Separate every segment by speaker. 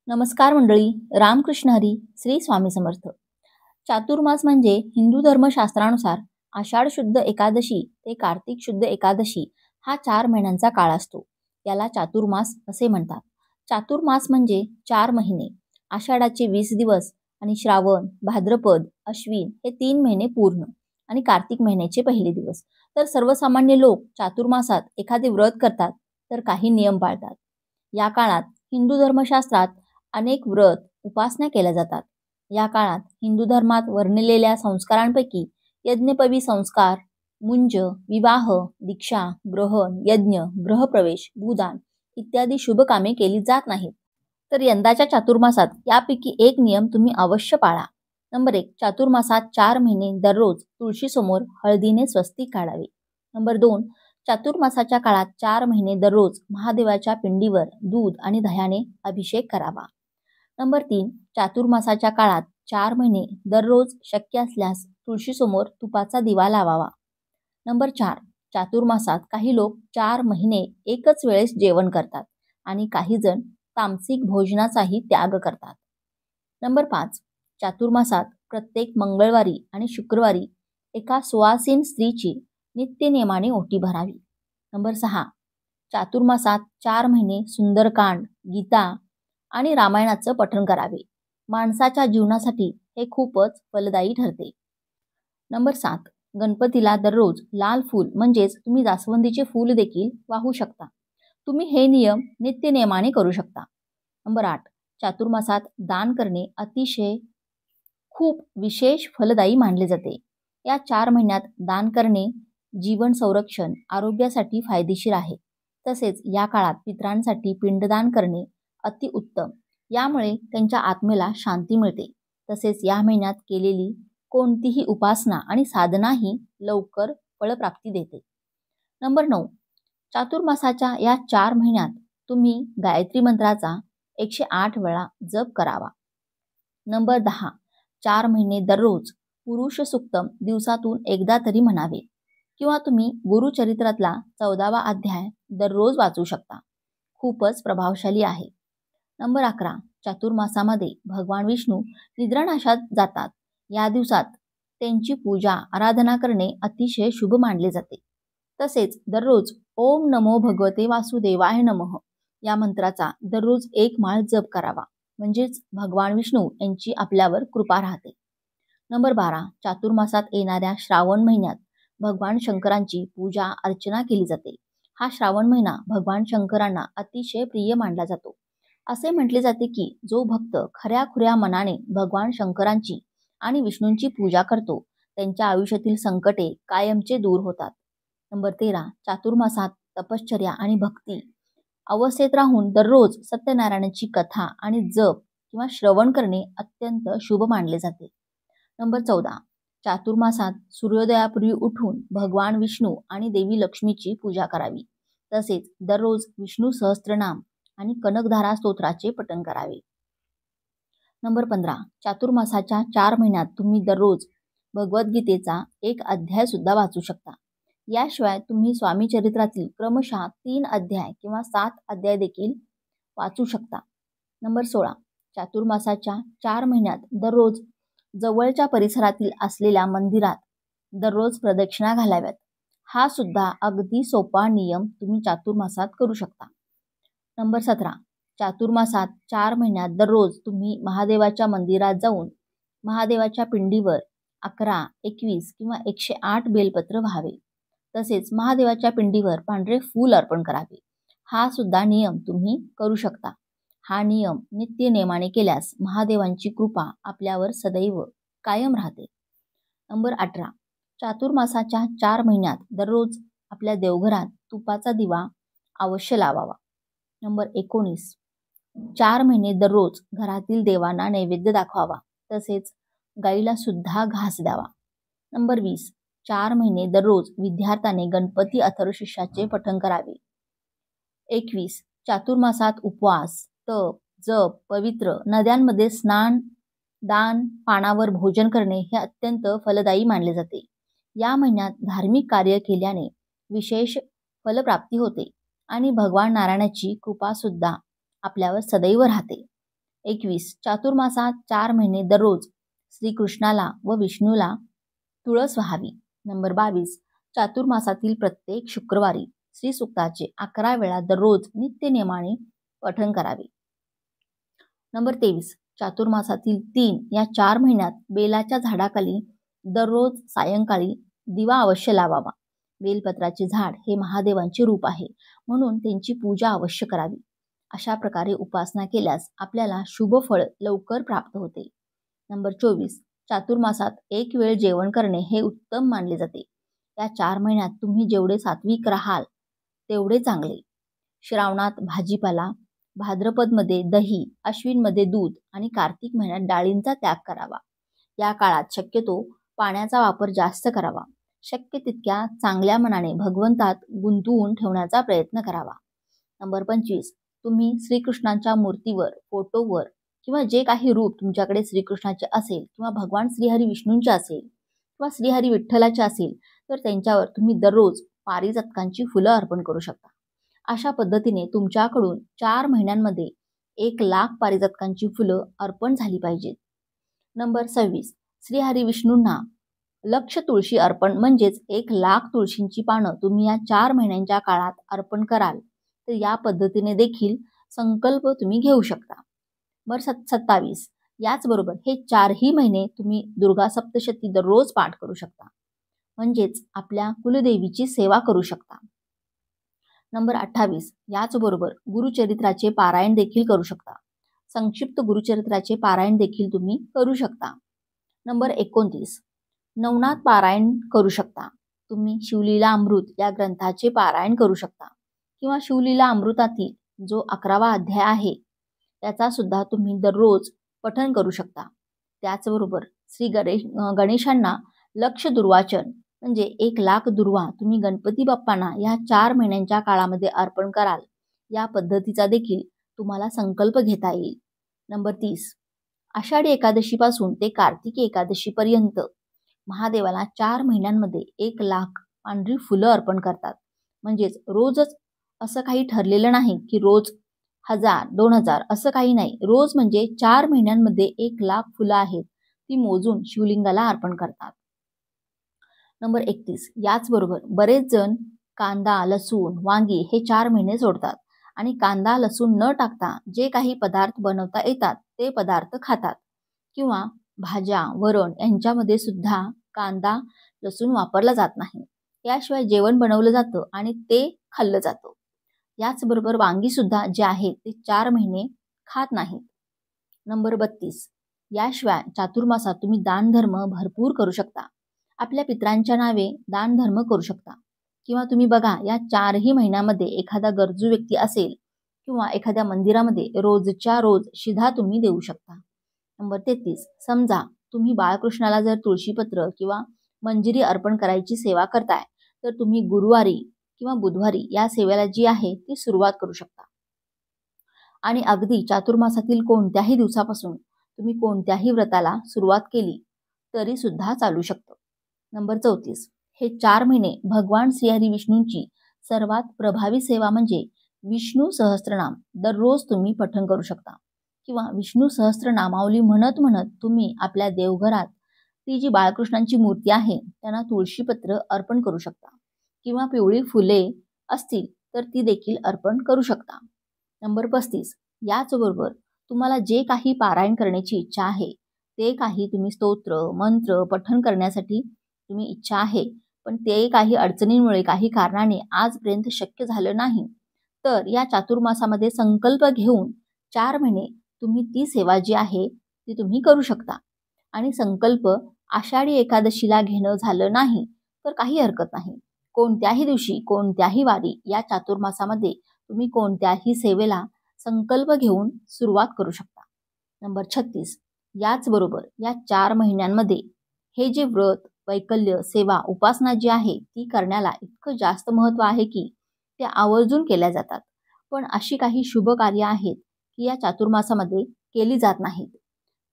Speaker 1: नमस्कार मंडळी. रामकृष्ण हरी. श्री स्वामी समर्थ. चातुर्मास म्हणजे हिंदू धर्मशास्त्रानुसार आषाढ शुद्ध एकादशी ते कार्तिक शुद्ध एकादशी हा 4 महिन्यांचा काळ असतो. याला चातुर्मास असे म्हणतात. चातुर्मास म्हणजे 4 महिने. आषाढाचे 20 दिवस आणि श्रावण, भाद्रपद, अश्विन हे 3 महिने पूर्ण आणि कार्तिक महिन्याचे पहिले दिवस. तर सर्वसामान्य लोक चातुर्मासात एखादे व्रत करतात तर काही नियम पाळतात. या काळात हिंदू धर्मशास्त्रात अनेक व्रत, उपासना केल्या जातात. या काळात हिंदू धर्मात वर्णिलेल्या संस्कारांपैकी यज्ञपवी संस्कार, मुंज, विवाह, दीक्षा, ग्रहण, यज्ञ, गृहप्रवेश, भूदान इत्यादी शुभ कामे केली जात नाहीत. तर यंदाच्या चातुर्मासात यापैकी एक नियम तुम्ही अवश्य पाळा. नंबर 1. चातुर्मासात 4 महिने दररोज तुळशीसमोर हळदीने स्वस्तिक काढावे. नंबर 2. चातुर्मासाच्या काळात 4 महिने दररोज महादेवाच्या पिंडीवर दूध आणि दह्याने अभिषेक करावा. नंबर 3. चातुर्मासाच्या काळात 4 महिने दररोज शक्य असल्यास तुळशीसमोर तुपाचा दिवा लावावा. नंबर 4. चातुर्मासात काही लोक 4 महिने एकच वेळेस जेवण करतात आणि काही जण तामसिक भोजनाचाही त्याग करतात. नंबर 5. चातुर्मासात प्रत्येक मंगळवारी आणि शुक्रवारी एका सुवासीन स्त्रीची नित्य नियमाने ओटी भरावी. नंबर 6. चातुर्मासात 4 महिने सुंदरकांड, गीता आणि रामायणाचं पठण करावे. माणसाच्या जीवनासाठी हे खूपच फलदायी ठरते. नंबर 7. गणपतीला दररोज लाल फूल म्हणजेच तुम्ही जास्वंदीचे फूल देखील वाहू शकता. तुम्ही हे नियम नित्य नियमाने करू शकता. नंबर 8. चातुर्मासात दान करणे अतिशय खूप विशेष फलदायी मानले जाते. या 4 महिन्यात दान करणे जीवन संरक्षण, आरोग्यासाठी फायदेशीर आहे. तसेच या काळात पितरांसाठी पिंडदान करणे अतिउत्तम. यामुळे त्यांच्या आत्मेला शांती मिळते. तसेच या महिन्यात केलेली कोणतीही उपासना आणि साधनाही लवकर फळप्राप्ती देते. नंबर 9. चातुर्मासाच्या या 4 महिन्यात तुम्ही गायत्री मंत्राचा 108 वेळा जप करावा. नंबर 10. 4 महिने दररोज पुरुष सुक्तम दिवसातून एकदा तरी म्हणावे किंवा तुम्ही गुरुचरित्रातला 14वा अध्याय दररोज वाचू शकता. खूपच प्रभावशाली आहे. नंबर 11. चातुर्मासामध्ये भगवान विष्णू निद्रानाशात जातात. या दिवसात त्यांची पूजा आराधना करणे अतिशय शुभ मानले जाते. तसेच दररोज ओम नमो भगवते वासुदेवाय नमः या मंत्राचा दररोज 1 माळ जप करावा. म्हणजेच भगवान विष्णू यांची आपल्यावर कृपा राहते. नंबर 12. चातुर्मासात येणाऱ्या श्रावण महिन्यात भगवान शंकरांची पूजा अर्चना केली जाते. हा श्रावण महिना भगवान शंकरांना अतिशय प्रिय मानला जातो. असे म्हटले जाते की जो भक्त खऱ्याखुऱ्या मनाने भगवान शंकरांची आणि विष्णूंची पूजा करतो त्यांच्या आयुष्यातील संकटे कायमचे दूर होतात. नंबर 13. चातुर्मासात तपश्चर्या आणि भक्ती अवस्थेत राहून दररोज सत्यनारायणाची कथा आणि जप किंवा श्रवण करणे अत्यंत शुभ मानले जाते. नंबर 14. चातुर्मासात सूर्योदयापूर्वी उठून भगवान विष्णू आणि देवी लक्ष्मीची पूजा करावी. तसेच दररोज विष्णू सहस्त्रनाम आणि कनकधारा स्तोत्राचे पठण करावे. नंबर 15. चातुर्मासाच्या 4 महिन्यात तुम्ही दररोज भगवद्गीतेचा 1 अध्याय सुद्धा वाचू शकता. याशिवाय तुम्ही स्वामी चरित्रातील क्रमशः 3 अध्याय किंवा 7 अध्याय देखील वाचू शकता. नंबर 16. चातुर्मासाच्या 4 महिन्यात दररोज जवळच्या परिसरातील असलेल्या मंदिरात दररोज प्रदक्षिणा घालाव्यात. हा सुद्धा अगदी सोपा नियम तुम्ही चातुर्मासात करू शकता. नंबर 17. चातुर्मासात 4 महिन्यात दररोज तुम्ही महादेवाच्या मंदिरात जाऊन महादेवाच्या पिंडीवर 11, 21 किंवा 108 बेलपत्र व्हावे. तसेच महादेवाच्या पिंडीवर पांढरे फूल अर्पण करावे. हा सुद्धा नियम तुम्ही करू शकता. हा नियम नित्य नियमाने केल्यास महादेवांची कृपा आपल्यावर सदैव कायम राहते. नंबर 18. चातुर्मासाच्या 4 महिन्यात दररोज आपल्या देवघरात तुपाचा दिवा अवश्य लावावा. नंबर 19. 4 महिने दररोज घरातील देवांना नैवेद्य दाखवावा. तसेच गाईला सुद्धा घास द्यावा. नंबर 20. 4 महिने दररोज विद्यार्थ्याने गणपती अथर्वशीर्षाचे पठण करावे. 21. चातुर्मासात उपवास, तप, जप, पवित्र नद्यांमध्ये स्नान, दान, पानावर भोजन करणे हे अत्यंत फलदायी मानले जाते. या महिन्यात धार्मिक कार्य केल्याने विशेष फलप्राप्ती होते आणि भगवान नारायणाची कृपा सुद्धा आपल्यावर सदैव राहते. 21. चातुर्मासात 4 महिने दररोज श्रीकृष्णाला व विष्णूला तुळस व्हावी. नंबर 22. चातुर्मासातील प्रत्येक शुक्रवारी श्री सूक्ताचे 11 वेळा दररोज नित्यनेमाने पठण करावे. नंबर 23. चातुर्मासातील 3 या 4 महिन्यात बेलाच्या झाडाखाली दररोज सायंकाळी दिवा अवश्य लावावा. बेलपत्राचे झाड हे महादेवांचे रूप आहे, म्हणून त्यांची पूजा अवश्य करावी. अशा प्रकारे उपासना केल्यास आपल्याला शुभ फळ लवकर प्राप्त होते. नंबर 24. चातुर्मासात एक वेळ जेवण करणे हे उत्तम मानले जाते. या 4 महिन्यात तुम्ही जेवढे सात्विक राहाल तेवढे चांगले. श्रावणात भाजीपाला, भाद्रपदमध्ये दही, अश्विनमध्ये दूध आणि कार्तिक महिन्यात डाळींचा त्याग करावा. या काळात शक्यतो पाण्याचा वापर जास्त करावा. शक्य तितक्या चांगल्या मनाने भगवंतात गुंतवून ठेवण्याचा प्रयत्न करावा. नंबर 25. तुम्ही श्रीकृष्णांच्या मूर्तीवर, फोटोवर किंवा जे काही रूप तुमच्याकडे श्रीकृष्णाचे असेल किंवा भगवान श्रीहरी विष्णूंचे असेल किंवा श्रीहरी विठ्ठलाचे असेल तर त्यांच्यावर तुम्ही दररोज पारिजातकांची फुलं अर्पण करू शकता. अशा पद्धतीने तुमच्याकडून 4 महिन्यांमध्ये 1,00,000 पारिजातकांची फुलं अर्पण झाली पाहिजेत. नंबर 26. श्रीहरी विष्णूंना लक्ष तुळशी अर्पण म्हणजेच 1,00,000 तुळशींची पानं तुम्ही या 4 महिन्यांच्या काळात अर्पण कराल तर या पद्धतीने देखील संकल्प तुम्ही घेऊ शकता. नंबर 27. याचबरोबर हे 4ही महिने तुम्ही दुर्गा सप्तशती दररोज पाठ करू शकता, म्हणजेच आपल्या कुलदेवीची सेवा करू शकता. नंबर 28. याचबरोबर गुरुचरित्राचे पारायण देखील करू शकता. संक्षिप्त गुरुचरित्राचे पारायण देखील तुम्ही करू शकता. नंबर 29. नवनाथ पारायण करू शकता. तुम्ही शिवलीला अमृत या ग्रंथाचे पारायण करू शकता किंवा शिवलीला अमृतातील जो 11वा अध्याय आहे त्याचा सुद्धा तुम्ही दररोज पठण करू शकता. त्याचबरोबर श्री गणेशांना लक्ष दुर्वाचन म्हणजे 1,00,000 दुर्वा तुम्ही गणपती बाप्पांना या 4 महिन्यांच्या काळामध्ये अर्पण कराल. या पद्धतीचा देखील तुम्हाला संकल्प घेता येईल. नंबर 30. आषाढी एकादशीपासून ते कार्तिकी एकादशीपर्यंत महादेवाला 4 महिन्यांमध्ये 1,00,000 पांढरी फुलं अर्पण करतात. म्हणजेच रोजच असं काही ठरलेलं नाही की रोज 1,000, 2,000 असं काही नाही. रोज म्हणजे 4 महिन्यांमध्ये 1,00,000 फुलं आहेत ती मोजून शिवलिंगाला अर्पण करतात. नंबर 31. याचबरोबर बरेच जण कांदा, लसूण, वांगी हे 4 महिने सोडतात आणि कांदा, लसूण न टाकता जे काही पदार्थ बनवता येतात ते पदार्थ खातात किंवा भाज्या, वरण यांच्यामध्ये सुद्धा कांदा, लसूण वापरला जात नाही. याशिवाय जेवण बनवलं जातं आणि ते खाल्लं जातं. याचबरोबर वांगी सुद्धा जे आहे ते 4 महिने खात नाहीत. नंबर 32. याशिवाय चातुर्मासात तुम्ही दानधर्म भरपूर करू शकता. आपल्या पितरांच्या नावे दानधर्म करू शकता किंवा तुम्ही बघा या 4ही महिन्यामध्ये एखादा गरजू व्यक्ती असेल किंवा एखाद्या मंदिरामध्ये रोजच्या रोज शिधा तुम्ही देऊ शकता. नंबर 33. समजा तुम्ही बाळकृष्णाला जर तुळशीपत्र किंवा मंजिरी अर्पण करायची सेवा करताय तर तुम्ही गुरुवारी किंवा बुधवारी या सेवेला जी आहे ती सुरुवात करू शकता. आणि अगदी चातुर्मासातील कोणत्याही दिवसापासून तुम्ही कोणत्याही व्रताला सुरुवात केली तरी सुद्धा चालू शकतं. नंबर 34. हे 4 महिने भगवान श्रीहरी विष्णूंची सर्वात प्रभावी सेवा म्हणजे विष्णू सहस्त्रनाम दररोज तुम्ही पठण करू शकता किंवा विष्णू सहस्त्रनामावली म्हणत म्हणत तुम्ही आपल्या देवघरात ती जी बाळकृष्णांची मूर्ती आहे त्यांना तुळशीपत्र अर्पण करू शकता किंवा पिवळी फुले असतील तर ती देखील अर्पण करू शकता. नंबर 35. याचबरोबर तुम्हाला जे काही पारायण करण्याची इच्छा आहे ते काही तुम्ही स्तोत्र, मंत्र पठण करण्यासाठी तुम्ही इच्छा आहे पण ते काही अडचणींमुळे, काही कारणाने आजपर्यंत शक्य झालं नाही तर या चातुर्मासामध्ये संकल्प घेऊन 4 महिने तुम्ही ती सेवा जी आहे ती तुम्ही करू शकता. आणि संकल्प आषाढी एकादशीला घेणं झालं नाही तर काही हरकत नाही. कोणत्याही दिवशी, कोणत्याही वारी या चातुर्मासामध्ये तुम्ही कोणत्याही सेवेला संकल्प घेऊन सुरुवात करू शकता. नंबर 36. याचबरोबर या 4 महिन्यांमध्ये हे जे व्रत, वैकल्य, सेवा, उपासना जी आहे ती करण्याला इतकं जास्त महत्त्व आहे की ते आवर्जून केल्या जातात. पण अशी काही शुभ कार्य आहेत की या चातुर्मासामध्ये केली जात नाहीत.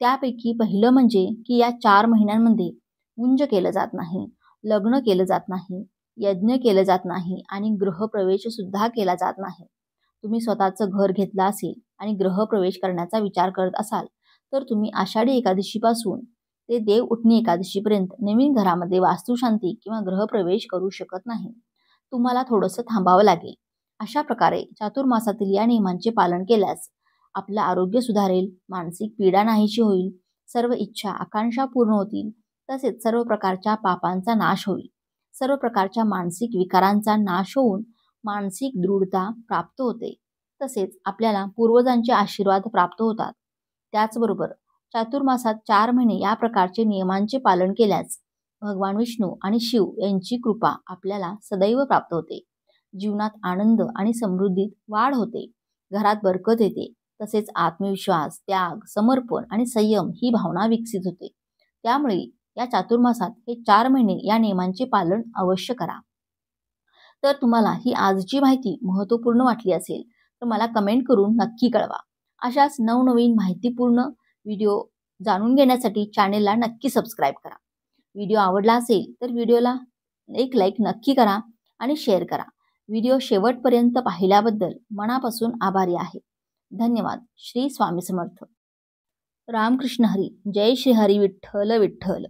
Speaker 1: त्यापैकी पहिलं म्हणजे की या 4 महिन्यांमध्ये मुंज केलं जात नाही, लग्न केलं जात नाही, यज्ञ केलं जात नाही आणि गृहप्रवेश सुद्धा केला जात नाही. तुम्ही स्वतःचं घर घेतलं असेल आणि गृहप्रवेश करण्याचा विचार करत असाल तर तुम्ही आषाढी एकादशीपासून ते देव उठणी एकादशीपर्यंत नवीन घरामध्ये वास्तुशांती किंवा गृहप्रवेश करू शकत नाही. तुम्हाला थोडंसं थांबावं लागेल. अशा प्रकारे चातुर्मासातील या नियमांचे पालन केल्यास आपलं आरोग्य सुधारेल, मानसिक पीडा नाहीशी होईल, सर्व इच्छा आकांक्षा पूर्ण होतील, तसेच सर्व प्रकारच्या पापांचा नाश होईल. सर्व प्रकारच्या मानसिक विकारांचा नाश होऊन मानसिक दृढता प्राप्त होते. तसेच आपल्याला पूर्वजांचे आशीर्वाद प्राप्त होतात. त्याचबरोबर चातुर्मासात 4 महिने या प्रकारचे नियमांचे पालन केल्यास भगवान विष्णू आणि शिव यांची कृपा आपल्याला सदैव प्राप्त होते. जीवनात आनंद आणि समृद्धीत वाढ होते. घरात बरकत येते. तसेच आत्मविश्वास, त्याग, समर्पण आणि संयम ही भावना विकसित होते. त्यामुळे या चातुर्मासात हे 4 महिने या नियमांचे पालन अवश्य करा. तर तुम्हाला ही आजची माहिती महत्त्वपूर्ण वाटली असेल तर मला कमेंट करून नक्की कळवा. अशाच नवनवीन माहितीपूर्ण व्हिडिओ जाणून घेण्यासाठी चॅनेलला नक्की सबस्क्राईब करा. व्हिडिओ आवडला असेल तर व्हिडिओला एक लाईक नक्की करा आणि शेअर करा. व्हिडिओ शेवटपर्यंत पाहिल्याबद्दल मनापासून आभारी आहे. धन्यवाद. श्री स्वामी समर्थ. रामकृष्ण हरी. जय श्री हरी. विठ्ठल विठ्ठल.